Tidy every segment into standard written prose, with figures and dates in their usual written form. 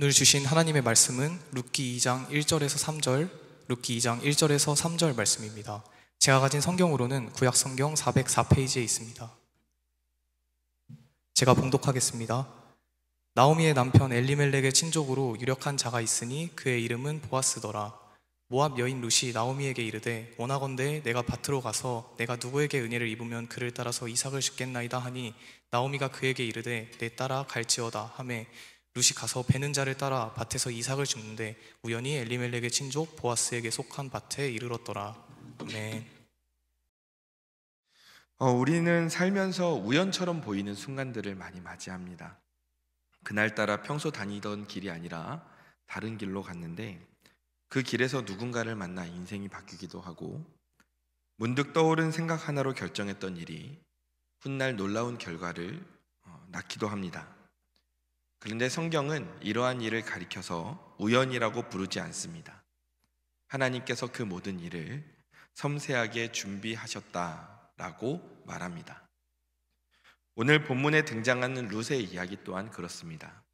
오늘 주신 하나님의 말씀은 룻기 2장 1절에서 3절, 룻기 2장 1절에서 3절 말씀입니다. 제가 가진 성경으로는 구약성경 404페이지에 있습니다. 제가 봉독하겠습니다. 나오미의 남편 엘리멜렉의 친족으로 유력한 자가 있으니 그의 이름은 보아스더라. 모압 여인 룻이 나오미에게 이르되 원하건대 내가 밭으로 가서 내가 누구에게 은혜를 입으면 그를 따라서 이삭을 줍겠나이다 하니 나오미가 그에게 이르되 내 따라 갈지어다 하매 룻이 가서 베는 자를 따라 밭에서 이삭을 줍는데 우연히 엘리멜렉의 친족 보아스에게 속한 밭에 이르렀더라. 아멘. 우리는 살면서 우연처럼 보이는 순간들을 많이 맞이합니다. 그날따라 평소 다니던 길이 아니라 다른 길로 갔는데 그 길에서 누군가를 만나 인생이 바뀌기도 하고 문득 떠오른 생각 하나로 결정했던 일이 훗날 놀라운 결과를 낳기도 합니다. 그런데 성경은 이러한 일을 가리켜서 우연이라고 부르지 않습니다. 하나님께서 그 모든 일을 섬세하게 준비하셨다라고 말합니다. 오늘 본문에 등장하는 룻의 이야기 또한 그렇습니다.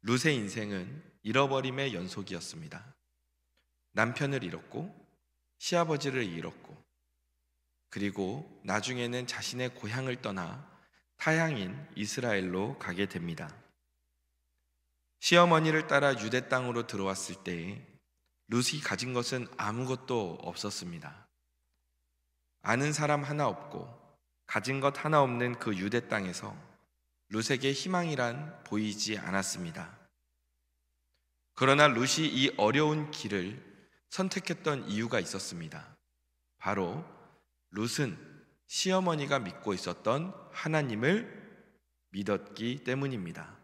룻의 인생은 잃어버림의 연속이었습니다. 남편을 잃었고 시아버지를 잃었고 그리고 나중에는 자신의 고향을 떠나 타향인 이스라엘로 가게 됩니다. 시어머니를 따라 유대 땅으로 들어왔을 때 룻이 가진 것은 아무것도 없었습니다. 아는 사람 하나 없고 가진 것 하나 없는 그 유대 땅에서 룻에게 희망이란 보이지 않았습니다. 그러나 룻이 이 어려운 길을 선택했던 이유가 있었습니다. 바로 룻은 시어머니가 믿고 있었던 하나님을 믿었기 때문입니다.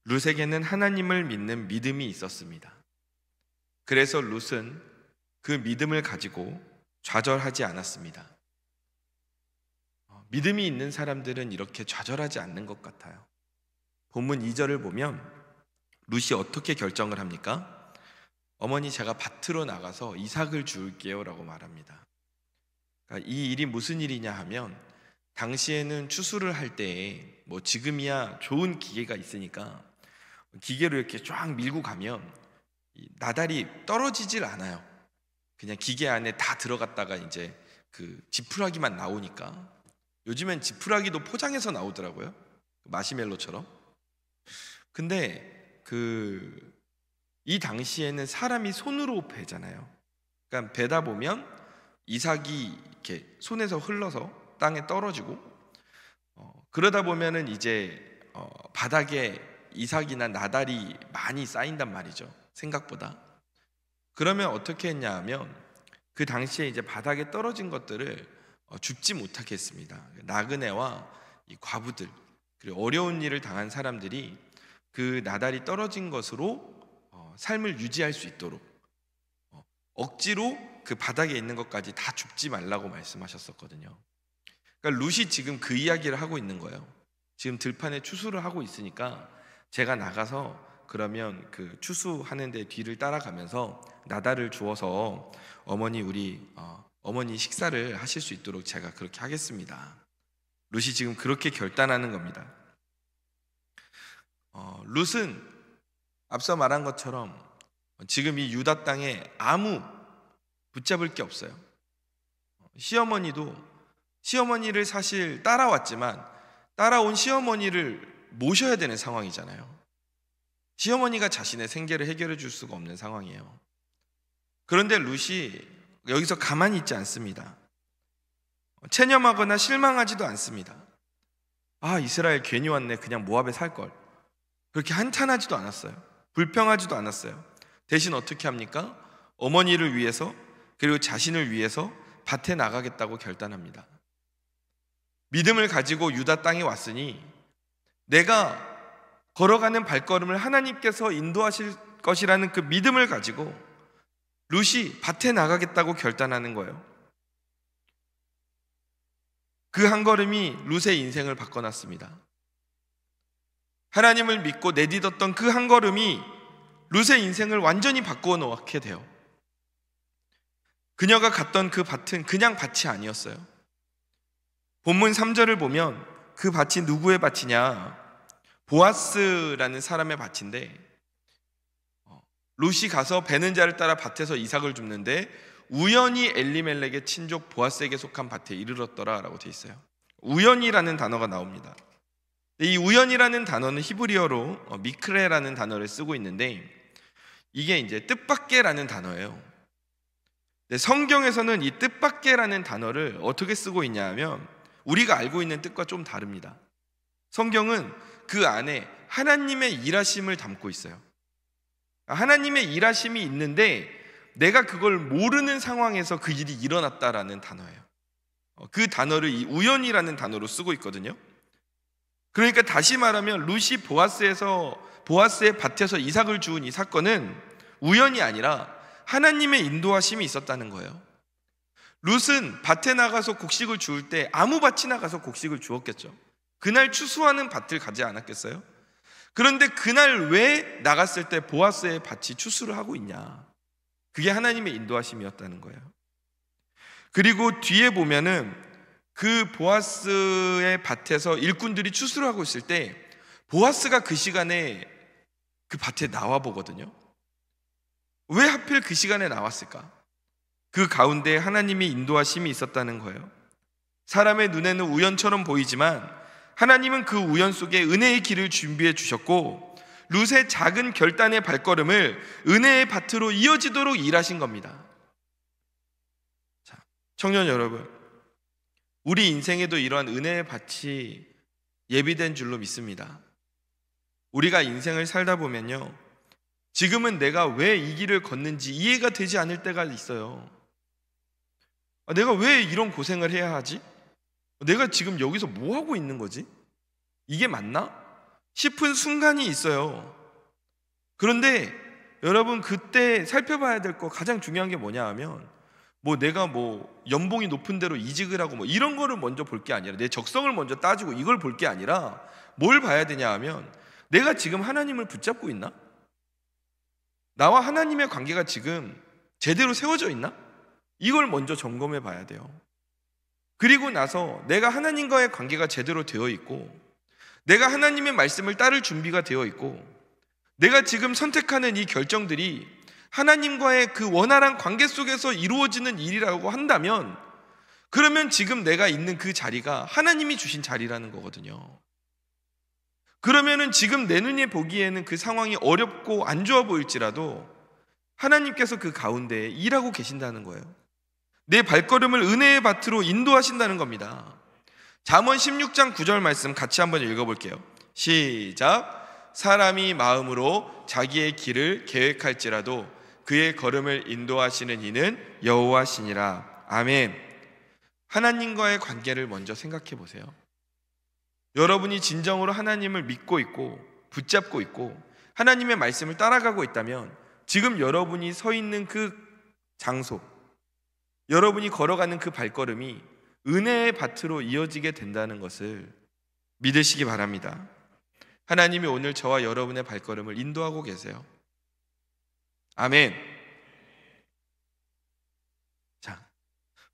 룻에게는 하나님을 믿는 믿음이 있었습니다. 그래서 룻은 그 믿음을 가지고 좌절하지 않았습니다. 믿음이 있는 사람들은 이렇게 좌절하지 않는 것 같아요. 본문 2절을 보면 룻이 어떻게 결정을 합니까? 어머니 제가 밭으로 나가서 이삭을 줄게요 라고 말합니다. 그러니까 이 일이 무슨 일이냐 하면 당시에는 추수를 할 때 지금이야 좋은 기계가 있으니까 기계로 이렇게 쫙 밀고 가면 나달이 떨어지질 않아요. 그냥 기계 안에 다 들어갔다가 이제 그 지푸라기만 나오니까 요즘엔 지푸라기도 포장해서 나오더라고요. 마시멜로처럼. 근데 이 당시에는 사람이 손으로 베잖아요. 그러니까 베다 보면 이삭이 이렇게 손에서 흘러서 땅에 떨어지고 그러다 보면은 이제 바닥에 이삭이나 나달이 많이 쌓인단 말이죠. 생각보다. 그러면 어떻게 했냐 하면 그 당시에 이제 바닥에 떨어진 것들을 줍지 못하게 했습니다. 나그네와 이 과부들 그리고 어려운 일을 당한 사람들이 그 나달이 떨어진 것으로 삶을 유지할 수 있도록 억지로 그 바닥에 있는 것까지 다 줍지 말라고 말씀하셨었거든요. 그러니까 룻이 지금 그 이야기를 하고 있는 거예요. 지금 들판에 추수를 하고 있으니까 제가 나가서 그러면 그 추수하는 데 뒤를 따라가면서 나달을 주어서 어머니 어머니 식사를 하실 수 있도록 제가 그렇게 하겠습니다. 룻이 지금 그렇게 결단하는 겁니다. 룻은 앞서 말한 것처럼 지금 이 유다 땅에 아무 붙잡을 게 없어요. 시어머니를 사실 따라왔지만 따라온 시어머니를 모셔야 되는 상황이잖아요. 시어머니가 자신의 생계를 해결해 줄 수가 없는 상황이에요. 그런데 룻이 여기서 가만히 있지 않습니다. 체념하거나 실망하지도 않습니다. 이스라엘 괜히 왔네. 그냥 모압에 살걸. 그렇게 한탄하지도 않았어요. 불평하지도 않았어요. 대신 어떻게 합니까? 어머니를 위해서 그리고 자신을 위해서 밭에 나가겠다고 결단합니다. 믿음을 가지고 유다 땅에 왔으니 내가 걸어가는 발걸음을 하나님께서 인도하실 것이라는 그 믿음을 가지고 룻이 밭에 나가겠다고 결단하는 거예요. 그 한 걸음이 룻의 인생을 바꿔놨습니다. 하나님을 믿고 내딛었던 그 한 걸음이 룻의 인생을 완전히 바꾸어 놓게 돼요. 그녀가 갔던 그 밭은 그냥 밭이 아니었어요. 본문 3절을 보면 그 밭이 누구의 밭이냐? 보아스라는 사람의 밭인데 룻이 가서 베는 자를 따라 밭에서 이삭을 줍는데 우연히 엘리멜렉의 친족 보아스에게 속한 밭에 이르렀더라 라고 되어 있어요. 우연이라는 단어가 나옵니다. 이 우연이라는 단어는 히브리어로 미크레라는 단어를 쓰고 있는데 이게 이제 뜻밖에라는 단어예요. 성경에서는 이 뜻밖에라는 단어를 어떻게 쓰고 있냐 하면 우리가 알고 있는 뜻과 좀 다릅니다. 성경은 그 안에 하나님의 일하심을 담고 있어요. 하나님의 일하심이 있는데 내가 그걸 모르는 상황에서 그 일이 일어났다라는 단어예요. 그 단어를 이 우연이라는 단어로 쓰고 있거든요. 그러니까 다시 말하면 룻이 보아스의 밭에서 이삭을 주운 이 사건은 우연이 아니라 하나님의 인도하심이 있었다는 거예요. 룻은 밭에 나가서 곡식을 주울 때 아무 밭이나 가서 곡식을 주었겠죠. 그날 추수하는 밭을 가지 않았겠어요? 그런데 그날 왜 나갔을 때 보아스의 밭이 추수를 하고 있냐? 그게 하나님의 인도하심이었다는 거예요. 그리고 뒤에 보면은 그 보아스의 밭에서 일꾼들이 추수를 하고 있을 때 보아스가 그 시간에 그 밭에 나와 보거든요. 왜 하필 그 시간에 나왔을까? 그 가운데 하나님의 인도하심이 있었다는 거예요. 사람의 눈에는 우연처럼 보이지만 하나님은 그 우연 속에 은혜의 길을 준비해 주셨고 룻의 작은 결단의 발걸음을 은혜의 밭으로 이어지도록 일하신 겁니다. 자, 청년 여러분, 우리 인생에도 이러한 은혜의 밭이 예비된 줄로 믿습니다. 우리가 인생을 살다 보면요, 지금은 내가 왜 이 길을 걷는지 이해가 되지 않을 때가 있어요. 내가 왜 이런 고생을 해야 하지? 내가 지금 여기서 뭐 하고 있는 거지? 이게 맞나? 싶은 순간이 있어요. 그런데 여러분, 그때 살펴봐야 될 거 가장 중요한 게 뭐냐 하면 내가 연봉이 높은 대로 이직을 하고 이런 거를 먼저 볼 게 아니라 내 적성을 먼저 따지고 이걸 볼 게 아니라 뭘 봐야 되냐 하면 내가 지금 하나님을 붙잡고 있나? 나와 하나님의 관계가 지금 제대로 세워져 있나? 이걸 먼저 점검해 봐야 돼요. 그리고 나서 내가 하나님과의 관계가 제대로 되어 있고 내가 하나님의 말씀을 따를 준비가 되어 있고 내가 지금 선택하는 이 결정들이 하나님과의 그 원활한 관계 속에서 이루어지는 일이라고 한다면 그러면 지금 내가 있는 그 자리가 하나님이 주신 자리라는 거거든요. 그러면은 지금 내 눈에 보기에는 그 상황이 어렵고 안 좋아 보일지라도 하나님께서 그 가운데 일하고 계신다는 거예요. 내 발걸음을 은혜의 밭으로 인도하신다는 겁니다. 잠언 16장 9절 말씀 같이 한번 읽어볼게요. 시작. 사람이 마음으로 자기의 길을 계획할지라도 그의 걸음을 인도하시는 이는 여호와시니라. 아멘. 하나님과의 관계를 먼저 생각해 보세요. 여러분이 진정으로 하나님을 믿고 있고 붙잡고 있고 하나님의 말씀을 따라가고 있다면 지금 여러분이 서 있는 그 장소, 여러분이 걸어가는 그 발걸음이 은혜의 밭으로 이어지게 된다는 것을 믿으시기 바랍니다. 하나님이 오늘 저와 여러분의 발걸음을 인도하고 계세요. 아멘. 자,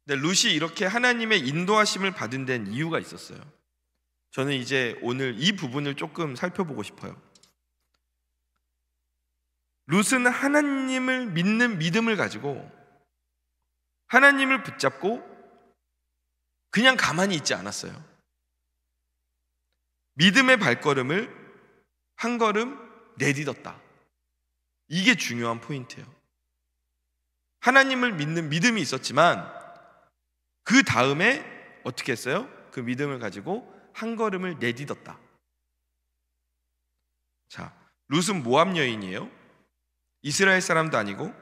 근데 룻이 이렇게 하나님의 인도하심을 받은 데는 이유가 있었어요. 저는 이제 오늘 이 부분을 조금 살펴보고 싶어요. 룻은 하나님을 믿는 믿음을 가지고 하나님을 붙잡고 그냥 가만히 있지 않았어요. 믿음의 발걸음을 한 걸음 내딛었다. 이게 중요한 포인트예요. 하나님을 믿는 믿음이 있었지만 그 다음에 어떻게 했어요? 그 믿음을 가지고 한 걸음을 내딛었다. 자, 룻은 모압 여인이에요. 이스라엘 사람도 아니고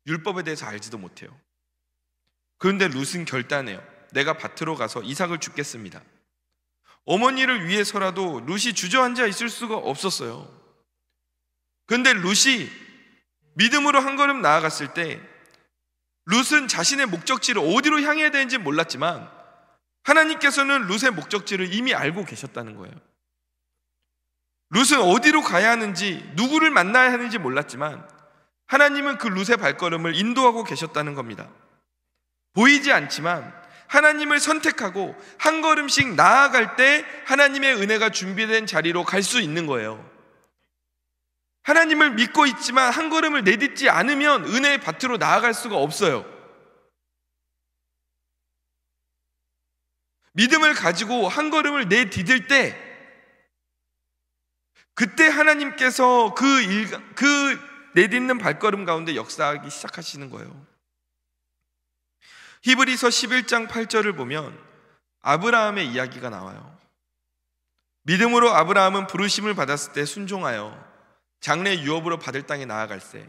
율법에 대해서 알지도 못해요. 그런데 룻은 결단해요. 내가 밭으로 가서 이삭을 줍겠습니다. 어머니를 위해서라도 룻이 주저앉아 있을 수가 없었어요. 그런데 룻이 믿음으로 한 걸음 나아갔을 때 룻은 자신의 목적지를 어디로 향해야 되는지 몰랐지만 하나님께서는 룻의 목적지를 이미 알고 계셨다는 거예요. 룻은 어디로 가야 하는지 누구를 만나야 하는지 몰랐지만 하나님은 그 룻의 발걸음을 인도하고 계셨다는 겁니다. 보이지 않지만 하나님을 선택하고 한 걸음씩 나아갈 때 하나님의 은혜가 준비된 자리로 갈 수 있는 거예요. 하나님을 믿고 있지만 한 걸음을 내딛지 않으면 은혜의 밭으로 나아갈 수가 없어요. 믿음을 가지고 한 걸음을 내디딜 때 그때 하나님께서 그 내딛는 발걸음 가운데 역사하기 시작하시는 거예요. 히브리서 11장 8절을 보면 아브라함의 이야기가 나와요. 믿음으로 아브라함은 부르심을 받았을 때 순종하여 장래 유업으로 받을 땅에 나아갈세.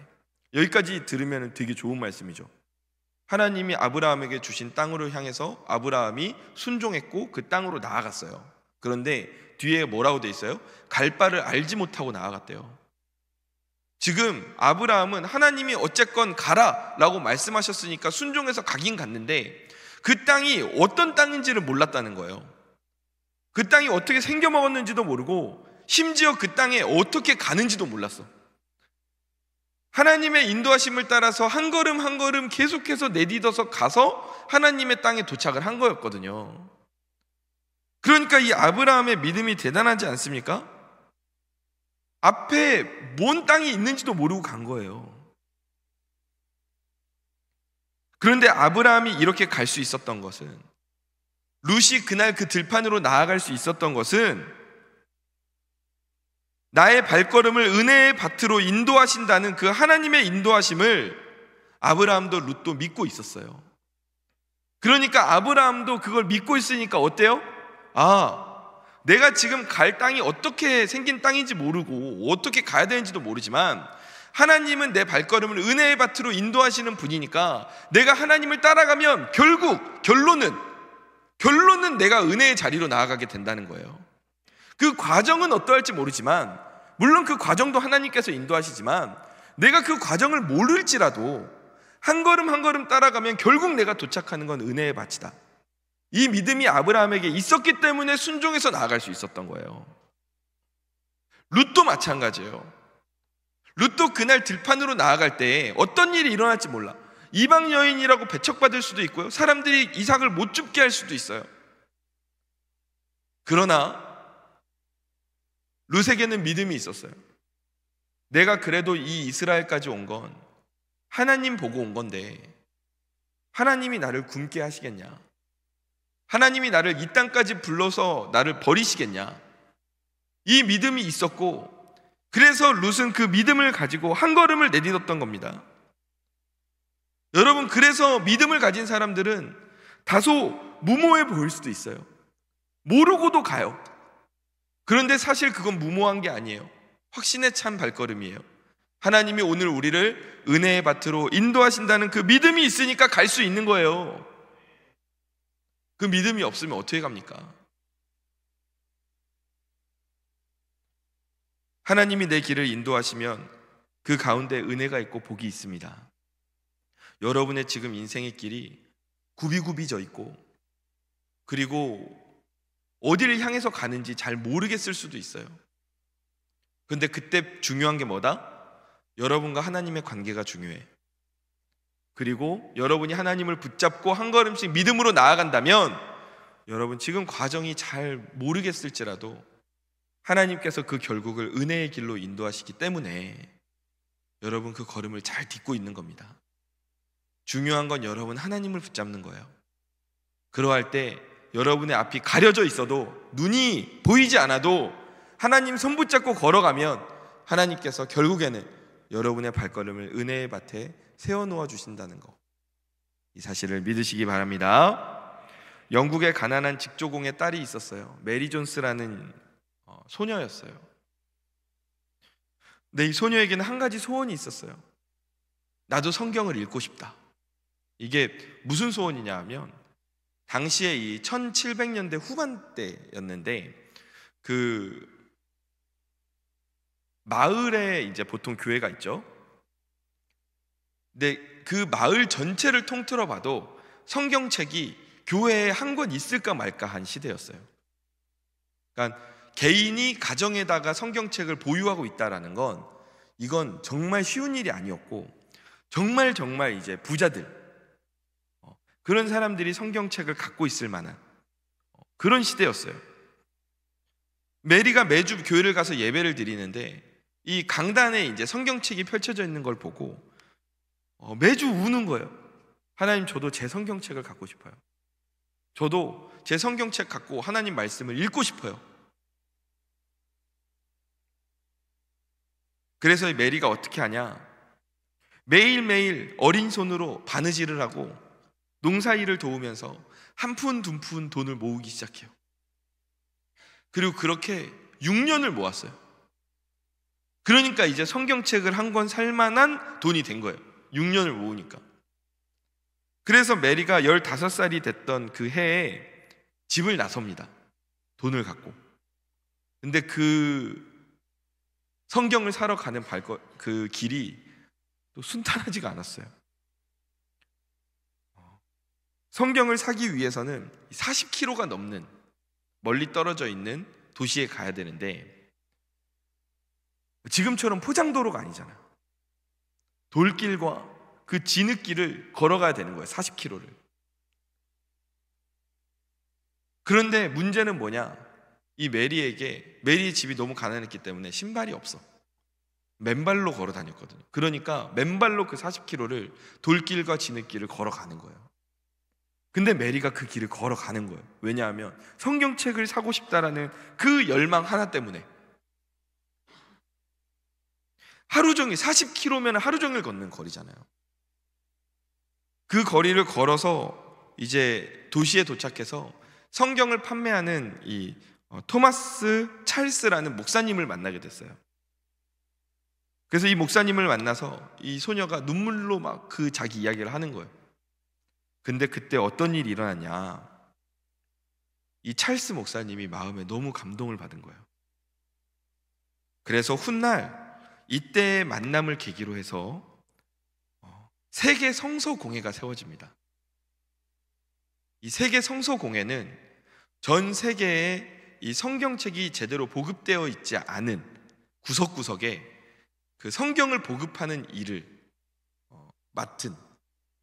여기까지 들으면 되게 좋은 말씀이죠. 하나님이 아브라함에게 주신 땅으로 향해서 아브라함이 순종했고 그 땅으로 나아갔어요. 그런데 뒤에 뭐라고 돼 있어요? 갈 바를 알지 못하고 나아갔대요. 지금 아브라함은 하나님이 어쨌건 가라 라고 말씀하셨으니까 순종해서 가긴 갔는데 그 땅이 어떤 땅인지를 몰랐다는 거예요. 그 땅이 어떻게 생겨먹었는지도 모르고 심지어 그 땅에 어떻게 가는지도 몰랐어. 하나님의 인도하심을 따라서 한 걸음 한 걸음 계속해서 내딛어서 가서 하나님의 땅에 도착을 한 거였거든요. 그러니까 이 아브라함의 믿음이 대단하지 않습니까? 앞에 뭔 땅이 있는지도 모르고 간 거예요. 그런데 아브라함이 이렇게 갈 수 있었던 것은, 룻이 그날 그 들판으로 나아갈 수 있었던 것은 나의 발걸음을 은혜의 밭으로 인도하신다는 그 하나님의 인도하심을 아브라함도 룻도 믿고 있었어요. 그러니까 아브라함도 그걸 믿고 있으니까 어때요? 내가 지금 갈 땅이 어떻게 생긴 땅인지 모르고 어떻게 가야 되는지도 모르지만 하나님은 내 발걸음을 은혜의 밭으로 인도하시는 분이니까 내가 하나님을 따라가면 결국 결론은 내가 은혜의 자리로 나아가게 된다는 거예요. 그 과정은 어떠할지 모르지만, 물론 그 과정도 하나님께서 인도하시지만 내가 그 과정을 모를지라도 한 걸음 한 걸음 따라가면 결국 내가 도착하는 건 은혜의 밭이다. 이 믿음이 아브라함에게 있었기 때문에 순종해서 나아갈 수 있었던 거예요. 룻도 마찬가지예요. 룻도 그날 들판으로 나아갈 때 어떤 일이 일어날지 몰라. 이방 여인이라고 배척받을 수도 있고요, 사람들이 이삭을 못 죽게 할 수도 있어요. 그러나 룻에게는 믿음이 있었어요. 내가 그래도 이 이스라엘까지 온 건 하나님 보고 온 건데 하나님이 나를 굶게 하시겠냐? 하나님이 나를 이 땅까지 불러서 나를 버리시겠냐? 이 믿음이 있었고, 그래서 룻은 그 믿음을 가지고 한 걸음을 내딛었던 겁니다. 여러분, 그래서 믿음을 가진 사람들은 다소 무모해 보일 수도 있어요. 모르고도 가요. 그런데 사실 그건 무모한 게 아니에요. 확신에 찬 발걸음이에요. 하나님이 오늘 우리를 은혜의 밭으로 인도하신다는 그 믿음이 있으니까 갈 수 있는 거예요. 그 믿음이 없으면 어떻게 갑니까? 하나님이 내 길을 인도하시면 그 가운데 은혜가 있고 복이 있습니다. 여러분의 지금 인생의 길이 굽이굽이져 있고, 그리고 어디를 향해서 가는지 잘 모르겠을 수도 있어요. 근데 그때 중요한 게 뭐다? 여러분과 하나님의 관계가 중요해. 그리고 여러분이 하나님을 붙잡고 한 걸음씩 믿음으로 나아간다면 여러분 지금 과정이 잘 모르겠을지라도 하나님께서 그 결국을 은혜의 길로 인도하시기 때문에 여러분 그 걸음을 잘 딛고 있는 겁니다. 중요한 건 여러분 하나님을 붙잡는 거예요. 그러할 때 여러분의 앞이 가려져 있어도, 눈이 보이지 않아도 하나님 손 붙잡고 걸어가면 하나님께서 결국에는 여러분의 발걸음을 은혜의 밭에 세워놓아 주신다는 거, 이 사실을 믿으시기 바랍니다. 영국의 가난한 직조공의 딸이 있었어요. 메리 존스라는 소녀였어요. 근데 이 소녀에게는 한 가지 소원이 있었어요. 나도 성경을 읽고 싶다. 이게 무슨 소원이냐 하면, 당시에 이 1700년대 후반대였는데 그 마을에 이제 보통 교회가 있죠. 근데 그 마을 전체를 통틀어 봐도 성경책이 교회에 한 권 있을까 말까 한 시대였어요. 그러니까 개인이 가정에다가 성경책을 보유하고 있다라는 건 이건 정말 쉬운 일이 아니었고, 정말 이제 부자들, 그런 사람들이 성경책을 갖고 있을 만한 그런 시대였어요. 메리가 매주 교회를 가서 예배를 드리는데 이 강단에 이제 성경책이 펼쳐져 있는 걸 보고 매주 우는 거예요. 하나님, 저도 제 성경책을 갖고 싶어요. 저도 제 성경책 갖고 하나님 말씀을 읽고 싶어요. 그래서 메리가 어떻게 하냐? 매일매일 어린 손으로 바느질을 하고 농사일을 도우면서 한 푼, 두 푼 돈을 모으기 시작해요. 그리고 그렇게 6년을 모았어요. 그러니까 이제 성경책을 한 권 살 만한 돈이 된 거예요. 6년을 모으니까. 그래서 메리가 15살이 됐던 그 해에 집을 나섭니다. 돈을 갖고. 근데 그 성경을 사러 가는 그 길이 또 순탄하지가 않았어요. 성경을 사기 위해서는 40km가 넘는 멀리 떨어져 있는 도시에 가야 되는데 지금처럼 포장도로가 아니잖아요. 돌길과 그 진흙길을 걸어가야 되는 거예요. 40km를. 그런데 문제는 뭐냐? 이 메리의 집이 너무 가난했기 때문에 신발이 없어. 맨발로 걸어 다녔거든요. 그러니까 맨발로 그 40km를 돌길과 진흙길을 걸어가는 거예요. 근데 메리가 그 길을 걸어가는 거예요. 왜냐하면 성경책을 사고 싶다라는 그 열망 하나 때문에. 하루 종일 40km면 하루 종일 걷는 거리잖아요. 그 거리를 걸어서 이제 도시에 도착해서 성경을 판매하는 이 토마스 찰스라는 목사님을 만나게 됐어요. 그래서 이 목사님을 만나서 이 소녀가 눈물로 막 그 자기 이야기를 하는 거예요. 근데 그때 어떤 일이 일어났냐? 이 찰스 목사님이 마음에 너무 감동을 받은 거예요. 그래서 훗날 이때의 만남을 계기로 해서 세계 성서 공회가 세워집니다. 이 세계 성서 공회는 전 세계에 이 성경책이 제대로 보급되어 있지 않은 구석구석에 그 성경을 보급하는 일을 맡은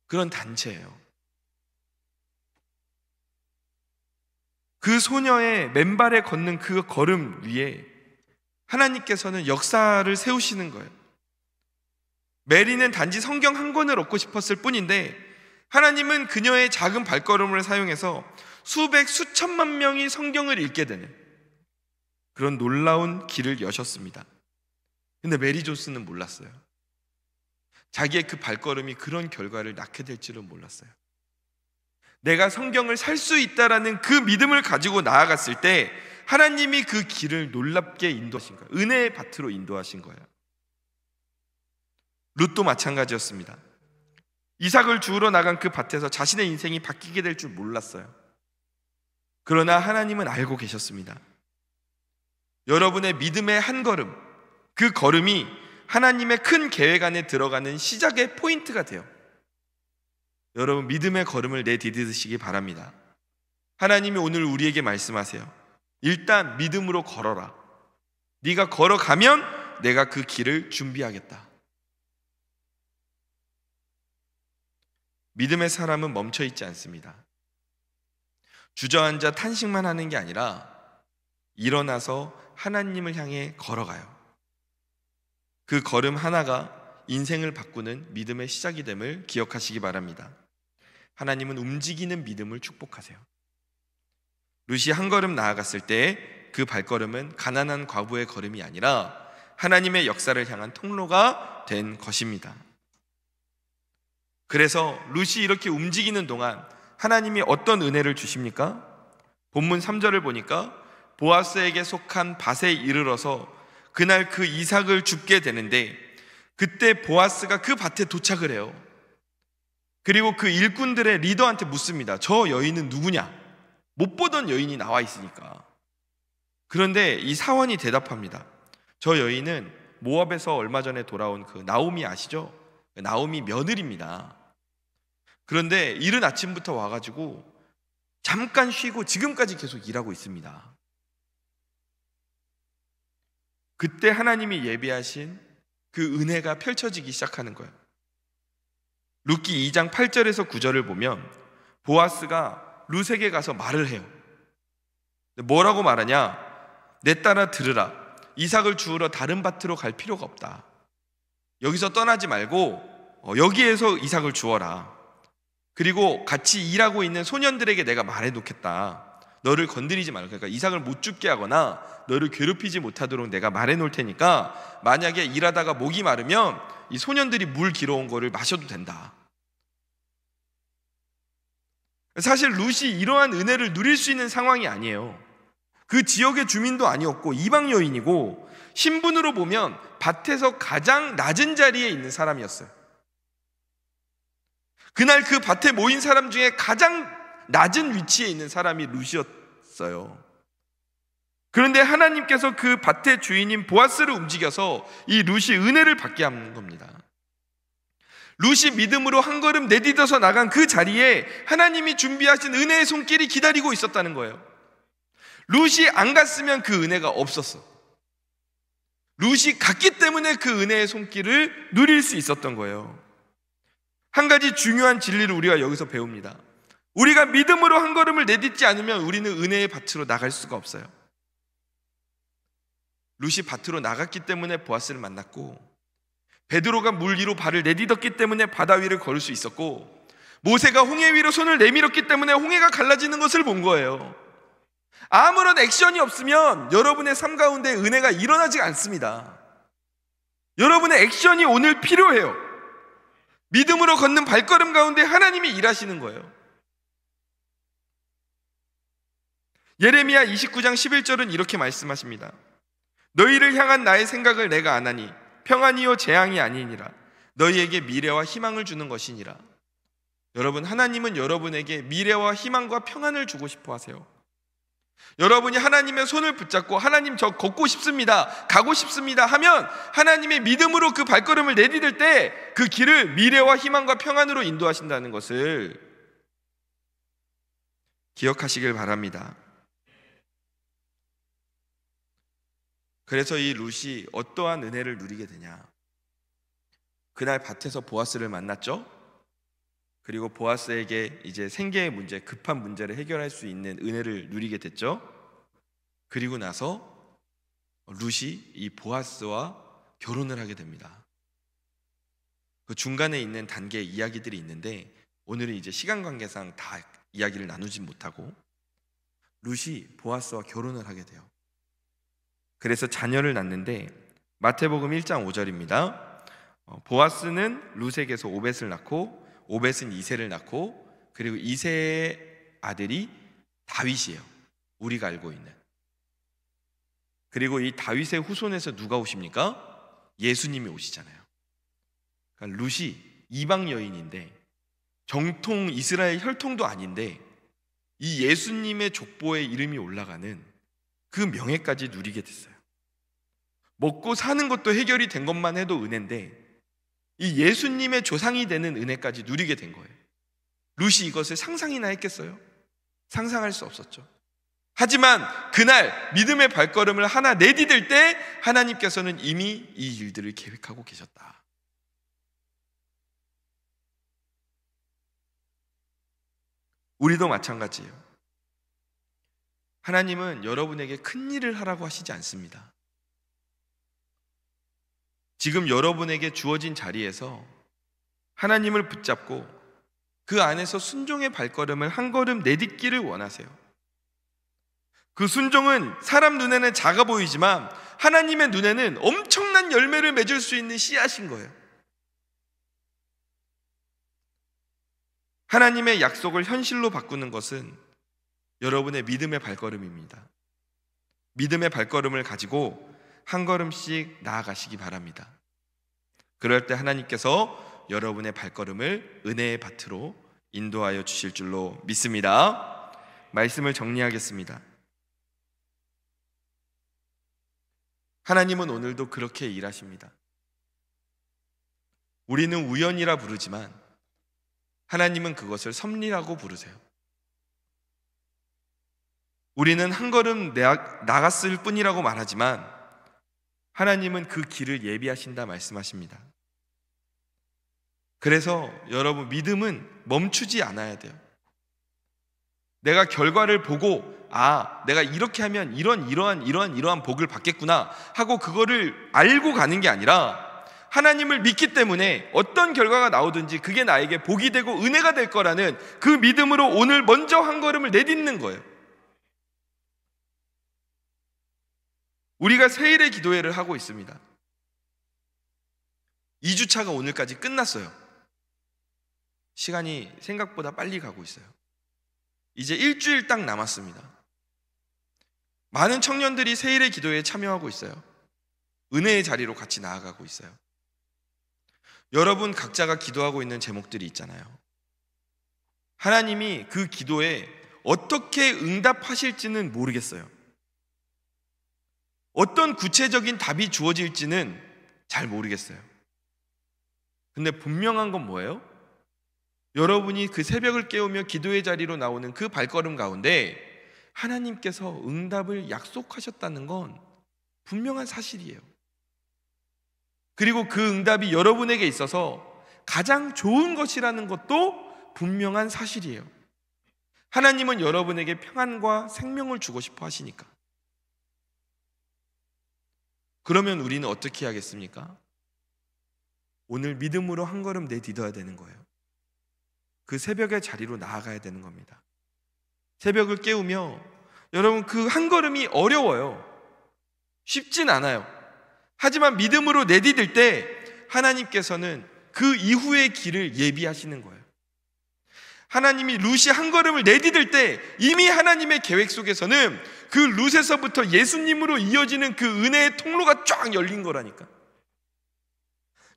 그런 단체예요. 그 소녀의 맨발에 걷는 그 걸음 위에 하나님께서는 역사를 세우시는 거예요. 메리는 단지 성경 한 권을 얻고 싶었을 뿐인데 하나님은 그녀의 작은 발걸음을 사용해서 수백, 수천만 명이 성경을 읽게 되는 그런 놀라운 길을 여셨습니다. 근데 메리 존스는 몰랐어요. 자기의 그 발걸음이 그런 결과를 낳게 될 줄은 몰랐어요. 내가 성경을 살 수 있다라는 그 믿음을 가지고 나아갔을 때 하나님이 그 길을 놀랍게 인도하신 거예요. 은혜의 밭으로 인도하신 거예요. 룻도 마찬가지였습니다. 이삭을 주우러 나간 그 밭에서 자신의 인생이 바뀌게 될 줄 몰랐어요. 그러나 하나님은 알고 계셨습니다. 여러분의 믿음의 한 걸음, 그 걸음이 하나님의 큰 계획 안에 들어가는 시작의 포인트가 돼요. 여러분, 믿음의 걸음을 내디디시기 바랍니다. 하나님이 오늘 우리에게 말씀하세요. 일단 믿음으로 걸어라. 네가 걸어가면 내가 그 길을 준비하겠다. 믿음의 사람은 멈춰있지 않습니다. 주저앉아 탄식만 하는 게 아니라 일어나서 하나님을 향해 걸어가요. 그 걸음 하나가 인생을 바꾸는 믿음의 시작이 됨을 기억하시기 바랍니다. 하나님은 움직이는 믿음을 축복하세요. 룻이 한 걸음 나아갔을 때 그 발걸음은 가난한 과부의 걸음이 아니라 하나님의 역사를 향한 통로가 된 것입니다. 그래서 룻이 이렇게 움직이는 동안 하나님이 어떤 은혜를 주십니까? 본문 3절을 보니까 보아스에게 속한 밭에 이르러서 그날 그 이삭을 줍게 되는데 그때 보아스가 그 밭에 도착을 해요. 그리고 그 일꾼들의 리더한테 묻습니다. 저 여인은 누구냐? 못 보던 여인이 나와 있으니까. 그런데 이 사원이 대답합니다. 저 여인은 모압에서 얼마 전에 돌아온 그 나오미 아시죠? 나오미 며느리입니다. 그런데 이른 아침부터 와가지고 잠깐 쉬고 지금까지 계속 일하고 있습니다. 그때 하나님이 예비하신 그 은혜가 펼쳐지기 시작하는 거예요. 룻기 2장 8절에서 9절을 보면 보아스가 룻에게 가서 말을 해요. 뭐라고 말하냐? 내 딸아 들으라. 이삭을 주우러 다른 밭으로 갈 필요가 없다. 여기서 떠나지 말고 여기에서 이삭을 주어라. 그리고 같이 일하고 있는 소년들에게 내가 말해놓겠다. 너를 건드리지 말고, 그러니까 이삭을 못 죽게 하거나 너를 괴롭히지 못하도록 내가 말해놓을 테니까 만약에 일하다가 목이 마르면 이 소년들이 물 길어온 거를 마셔도 된다. 사실 룻이 이러한 은혜를 누릴 수 있는 상황이 아니에요. 그 지역의 주민도 아니었고 이방 여인이고 신분으로 보면 밭에서 가장 낮은 자리에 있는 사람이었어요. 그날 그 밭에 모인 사람 중에 가장 낮은 위치에 있는 사람이 룻이었어요. 그런데 하나님께서 그 밭의 주인인 보아스를 움직여서 이 룻이 은혜를 받게 하는 겁니다. 룻이 믿음으로 한 걸음 내딛어서 나간 그 자리에 하나님이 준비하신 은혜의 손길이 기다리고 있었다는 거예요. 룻이 안 갔으면 그 은혜가 없었어. 룻이 갔기 때문에 그 은혜의 손길을 누릴 수 있었던 거예요. 한 가지 중요한 진리를 우리가 여기서 배웁니다. 우리가 믿음으로 한 걸음을 내딛지 않으면 우리는 은혜의 밭으로 나갈 수가 없어요. 룻이 밭으로 나갔기 때문에 보아스를 만났고, 베드로가 물 위로 발을 내딛었기 때문에 바다 위를 걸을 수 있었고, 모세가 홍해 위로 손을 내밀었기 때문에 홍해가 갈라지는 것을 본 거예요. 아무런 액션이 없으면 여러분의 삶 가운데 은혜가 일어나지 않습니다. 여러분의 액션이 오늘 필요해요. 믿음으로 걷는 발걸음 가운데 하나님이 일하시는 거예요. 예레미야 29장 11절은 이렇게 말씀하십니다. 너희를 향한 나의 생각을 내가 아나니 평안이요 재앙이 아니니라. 너희에게 미래와 희망을 주는 것이니라. 여러분, 하나님은 여러분에게 미래와 희망과 평안을 주고 싶어 하세요. 여러분이 하나님의 손을 붙잡고 하나님 저 걷고 싶습니다, 가고 싶습니다 하면 하나님의 믿음으로 그 발걸음을 내디딜 때 그 길을 미래와 희망과 평안으로 인도하신다는 것을 기억하시길 바랍니다. 그래서 이 룻이 어떠한 은혜를 누리게 되냐? 그날 밭에서 보아스를 만났죠. 그리고 보아스에게 이제 생계의 문제, 급한 문제를 해결할 수 있는 은혜를 누리게 됐죠. 그리고 나서 룻이 이 보아스와 결혼을 하게 됩니다. 그 중간에 있는 단계 이야기들이 있는데 오늘은 이제 시간 관계상 다 이야기를 나누지 못하고 룻이 보아스와 결혼을 하게 돼요. 그래서 자녀를 낳는데 마태복음 1장 5절입니다. 보아스는 룻에게서 오벳을 낳고 오벳은 이새를 낳고 그리고 이새의 아들이 다윗이에요. 우리가 알고 있는. 그리고 이 다윗의 후손에서 누가 오십니까? 예수님이 오시잖아요. 그러니까 룻이 이방 여인인데 정통 이스라엘 혈통도 아닌데 이 예수님의 족보에 이름이 올라가는 그 명예까지 누리게 됐어요. 먹고 사는 것도 해결이 된 것만 해도 은혜인데 이 예수님의 조상이 되는 은혜까지 누리게 된 거예요. 룻이 이것을 상상이나 했겠어요? 상상할 수 없었죠. 하지만 그날 믿음의 발걸음을 하나 내디딜 때 하나님께서는 이미 이 일들을 계획하고 계셨다. 우리도 마찬가지예요. 하나님은 여러분에게 큰 일을 하라고 하시지 않습니다. 지금 여러분에게 주어진 자리에서 하나님을 붙잡고 그 안에서 순종의 발걸음을 한 걸음 내딛기를 원하세요. 그 순종은 사람 눈에는 작아 보이지만 하나님의 눈에는 엄청난 열매를 맺을 수 있는 씨앗인 거예요. 하나님의 약속을 현실로 바꾸는 것은 여러분의 믿음의 발걸음입니다. 믿음의 발걸음을 가지고 한 걸음씩 나아가시기 바랍니다. 그럴 때 하나님께서 여러분의 발걸음을 은혜의 밭으로 인도하여 주실 줄로 믿습니다. 말씀을 정리하겠습니다. 하나님은 오늘도 그렇게 일하십니다. 우리는 우연이라 부르지만 하나님은 그것을 섭리라고 부르세요. 우리는 한 걸음 나갔을 뿐이라고 말하지만 하나님은 그 길을 예비하신다 말씀하십니다. 그래서 여러분 믿음은 멈추지 않아야 돼요. 내가 결과를 보고 내가 이렇게 하면 이러한 복을 받겠구나 하고 그거를 알고 가는 게 아니라 하나님을 믿기 때문에 어떤 결과가 나오든지 그게 나에게 복이 되고 은혜가 될 거라는 그 믿음으로 오늘 먼저 한 걸음을 내딛는 거예요. 우리가 세일의 기도회를 하고 있습니다. 2주차가 오늘까지 끝났어요. 시간이 생각보다 빨리 가고 있어요. 이제 일주일 딱 남았습니다. 많은 청년들이 세일의 기도회에 참여하고 있어요. 은혜의 자리로 같이 나아가고 있어요. 여러분 각자가 기도하고 있는 제목들이 있잖아요. 하나님이 그 기도에 어떻게 응답하실지는 모르겠어요. 어떤 구체적인 답이 주어질지는 잘 모르겠어요. 근데 분명한 건 뭐예요? 여러분이 그 새벽을 깨우며 기도의 자리로 나오는 그 발걸음 가운데 하나님께서 응답을 약속하셨다는 건 분명한 사실이에요. 그리고 그 응답이 여러분에게 있어서 가장 좋은 것이라는 것도 분명한 사실이에요. 하나님은 여러분에게 평안과 생명을 주고 싶어 하시니까. 그러면 우리는 어떻게 하겠습니까? 오늘 믿음으로 한 걸음 내딛어야 되는 거예요. 그 새벽의 자리로 나아가야 되는 겁니다. 새벽을 깨우며 여러분 그 한 걸음이 어려워요. 쉽진 않아요. 하지만 믿음으로 내디딜 때 하나님께서는 그 이후의 길을 예비하시는 거예요. 하나님이 룻이 한 걸음을 내디딜 때 이미 하나님의 계획 속에서는 그 룻에서부터 예수님으로 이어지는 그 은혜의 통로가 쫙 열린 거라니까.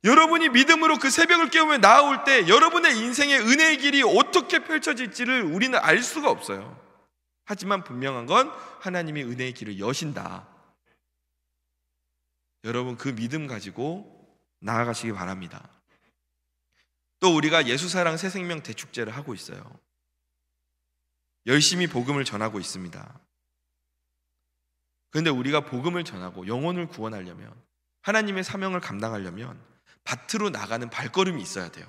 여러분이 믿음으로 그 새벽을 깨우며 나아올 때 여러분의 인생의 은혜의 길이 어떻게 펼쳐질지를 우리는 알 수가 없어요. 하지만 분명한 건 하나님이 은혜의 길을 여신다. 여러분 그 믿음 가지고 나아가시기 바랍니다. 또 우리가 예수사랑 새생명 대축제를 하고 있어요. 열심히 복음을 전하고 있습니다. 그런데 우리가 복음을 전하고 영혼을 구원하려면, 하나님의 사명을 감당하려면 밭으로 나가는 발걸음이 있어야 돼요.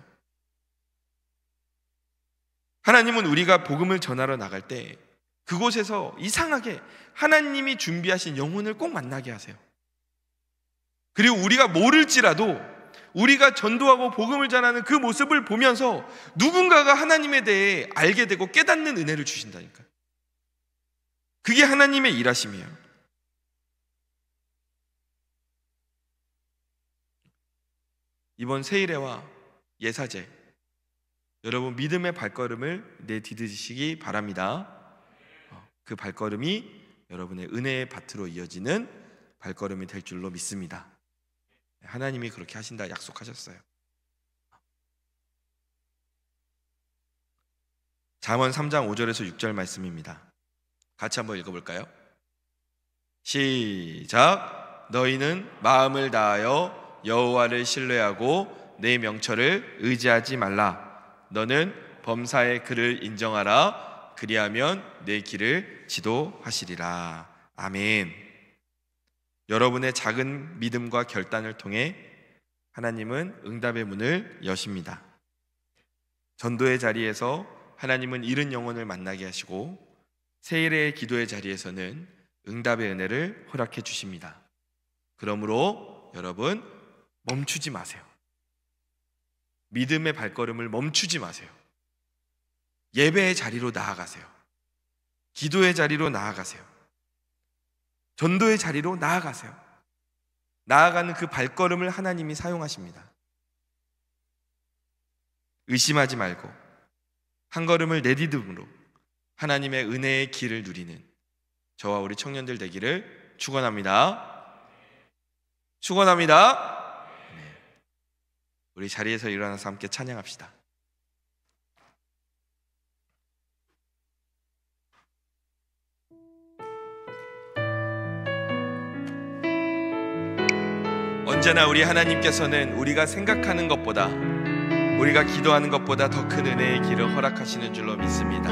하나님은 우리가 복음을 전하러 나갈 때 그곳에서 이상하게 하나님이 준비하신 영혼을 꼭 만나게 하세요. 그리고 우리가 모를지라도 우리가 전도하고 복음을 전하는 그 모습을 보면서 누군가가 하나님에 대해 알게 되고 깨닫는 은혜를 주신다니까요. 그게 하나님의 일하심이에요. 이번 세일회와 예사제, 여러분 믿음의 발걸음을 내디디시기 바랍니다. 그 발걸음이 여러분의 은혜의 밭으로 이어지는 발걸음이 될 줄로 믿습니다. 하나님이 그렇게 하신다 약속하셨어요. 잠언 3장 5절에서 6절 말씀입니다. 같이 한번 읽어볼까요? 시작. 너희는 마음을 다하여 여호와를 신뢰하고 내 명철을 의지하지 말라. 너는 범사의 그를 인정하라. 그리하면 내 길을 지도하시리라. 아멘. 여러분의 작은 믿음과 결단을 통해 하나님은 응답의 문을 여십니다. 전도의 자리에서 하나님은 잃은 영혼을 만나게 하시고 세일의 기도의 자리에서는 응답의 은혜를 허락해 주십니다. 그러므로 여러분 멈추지 마세요. 믿음의 발걸음을 멈추지 마세요. 예배의 자리로 나아가세요. 기도의 자리로 나아가세요. 전도의 자리로 나아가세요. 나아가는 그 발걸음을 하나님이 사용하십니다. 의심하지 말고 한 걸음을 내디듬으로 하나님의 은혜의 길을 누리는 저와 우리 청년들 되기를 축원합니다. 축원합니다. 우리 자리에서 일어나서 함께 찬양합시다. 언제나 우리 하나님께서는 우리가 생각하는 것보다, 우리가 기도하는 것보다 더 큰 은혜의 길을 허락하시는 줄로 믿습니다.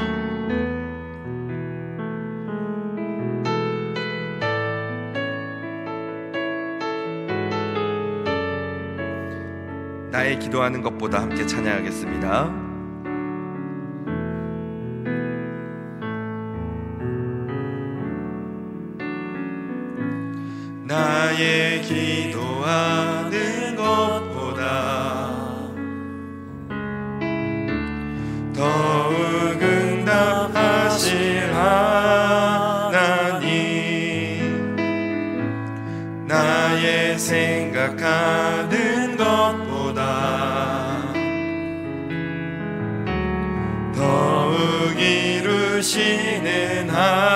나의 기도하는 것보다 함께 찬양하겠습니다. 나의 기도하는 것보다 더욱 응답하실 하나님, 나의 생각하는 것보다 더욱 이루시는 하나님,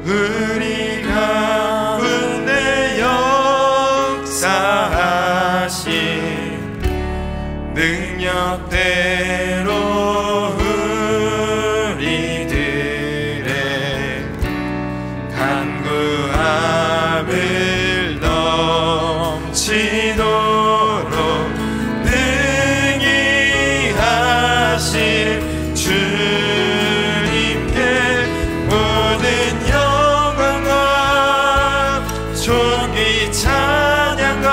우리 가운데 역사하신 능력대로 우리들의 간구함을 넘치도록 능히 하신 주님께 모든 영광과 존귀 찬양과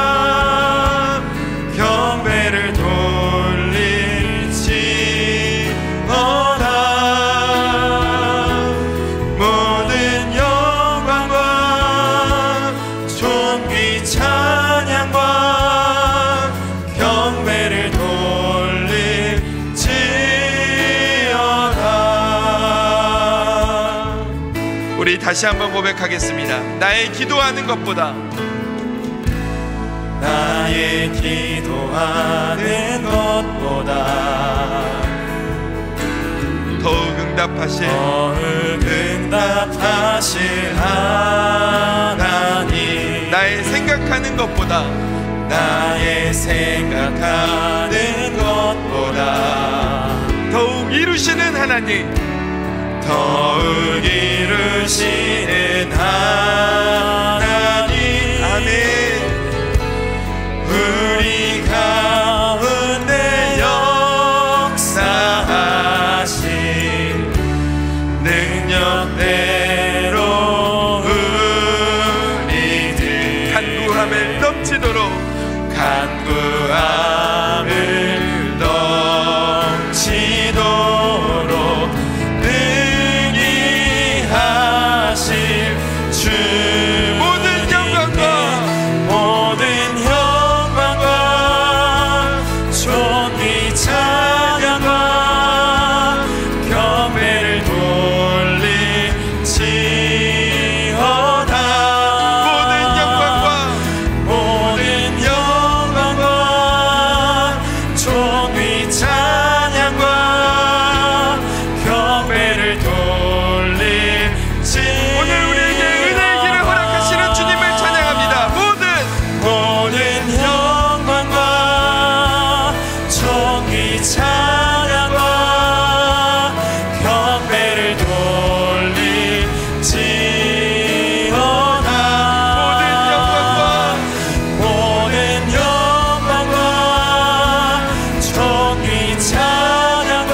경배를 돌릴지어다. 모든 영광과 존귀 찬양과 경배를 돌릴지어다. 우리 다시 한번 고백하겠습니다. 나의 기도하는 것보다, 나의 기도하는 것보다 더욱 응답하실 하나님, 나의 생각하는 것보다, 나의 생각하는 것보다 더욱 이루시는 하나님, 더욱 이루시는 하나님, 아멘. 우리 가운데 역사하신 능력대로 우리들 간구함을 넘치도록, 간구함을 넘치도록 능히 하실 주, 모든 영광과 존귀 찬양과 경배를 돌릴지어다. 모든 영광과 존귀 찬양과 경배를 돌릴지어다. 오늘 우리에게 은혜의 길을 허락하시는 주님을 찬양합니다. 모든 영광과 존귀 찬양과 경배를 돌릴지어다. 모든 영광과 존귀 찬양과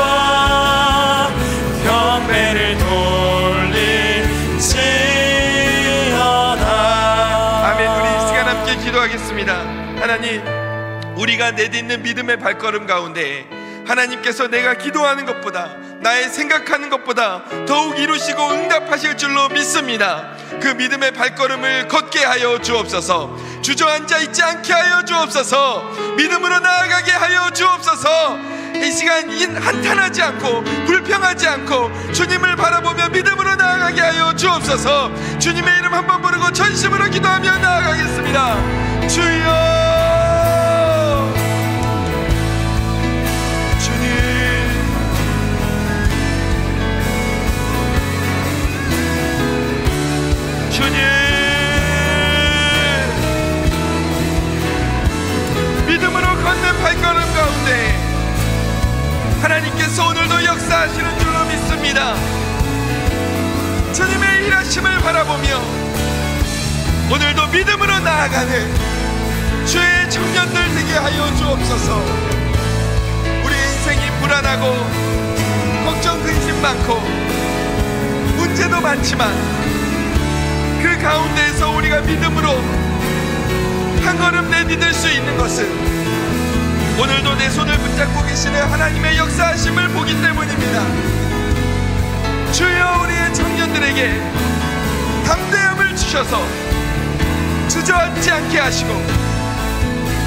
경배를 돌릴지어다. 아멘. 우리 이 시간 함께 기도하겠습니다. 하나님, 우리가 내딛는 믿음의 발걸음 가운데 하나님께서 내가 기도하는 것보다, 나의 생각하는 것보다 더욱 이루시고 응답하실 줄로 믿습니다. 그 믿음의 발걸음을 걷게 하여 주옵소서. 주저앉아 있지 않게 하여 주옵소서. 믿음으로 나아가게 하여 주옵소서. 이 시간 한탄하지 않고 불평하지 않고 주님을 바라보며 믿음으로 나아가게 하여 주옵소서. 주님의 이름 한번 부르고 전심으로 기도하며 나아가겠습니다. 주여, 주님, 믿음으로 걷는 발걸음 가운데 하나님께서 오늘도 역사하시는 줄로 믿습니다. 주님의 일하심을 바라보며 오늘도 믿음으로 나아가는 주의 청년들 되게 하여 주옵소서. 우리 인생이 불안하고 걱정 근심 많고 문제도 많지만 그 가운데에서 우리가 믿음으로 한 걸음 내디딜 수 있는 것은 오늘도 내 손을 붙잡고 계시는 하나님의 역사하심을 보기 때문입니다. 주여, 우리의 청년들에게 담대함을 주셔서 주저앉지 않게 하시고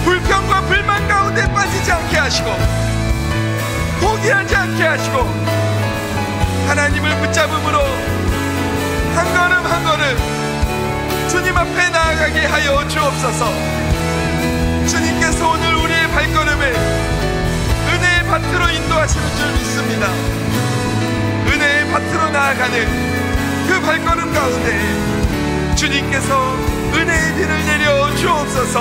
불평과 불만 가운데 빠지지 않게 하시고 포기하지 않게 하시고 하나님을 붙잡음으로 한 걸음 한 걸음 주님 앞에 나아가게 하여 주옵소서. 주님께서 오늘 우리의 발걸음을 은혜의 밭으로 인도하시는 줄 믿습니다. 은혜의 밭으로 나아가는 그 발걸음 가운데 주님께서 은혜의 비를 내려 주옵소서.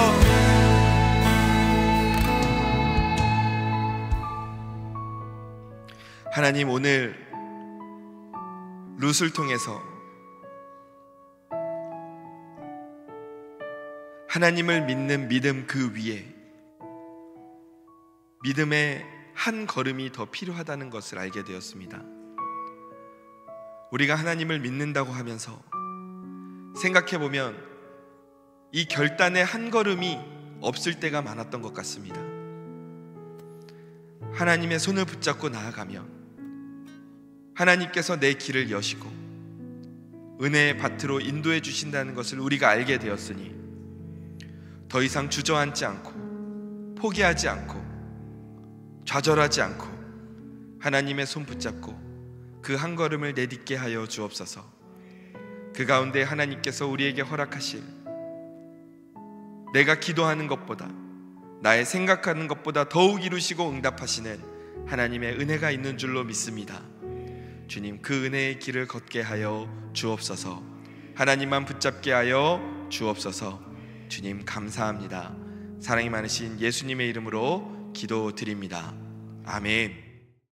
하나님, 오늘 룻을 통해서 하나님을 믿는 믿음 그 위에 믿음의 한 걸음이 더 필요하다는 것을 알게 되었습니다. 우리가 하나님을 믿는다고 하면서 생각해보면 이 결단의 한 걸음이 없을 때가 많았던 것 같습니다. 하나님의 손을 붙잡고 나아가면 하나님께서 내 길을 여시고 은혜의 밭으로 인도해 주신다는 것을 우리가 알게 되었으니 더 이상 주저앉지 않고 포기하지 않고 좌절하지 않고 하나님의 손 붙잡고 그 한 걸음을 내딛게 하여 주옵소서. 그 가운데 하나님께서 우리에게 허락하실 내가 기도하는 것보다 나의 생각하는 것보다 더욱 이루시고 응답하시는 하나님의 은혜가 있는 줄로 믿습니다. 주님, 그 은혜의 길을 걷게 하여 주옵소서. 하나님만 붙잡게 하여 주옵소서. 주님, 감사합니다. 사랑이 많으신 예수님의 이름으로 기도드립니다. 아멘.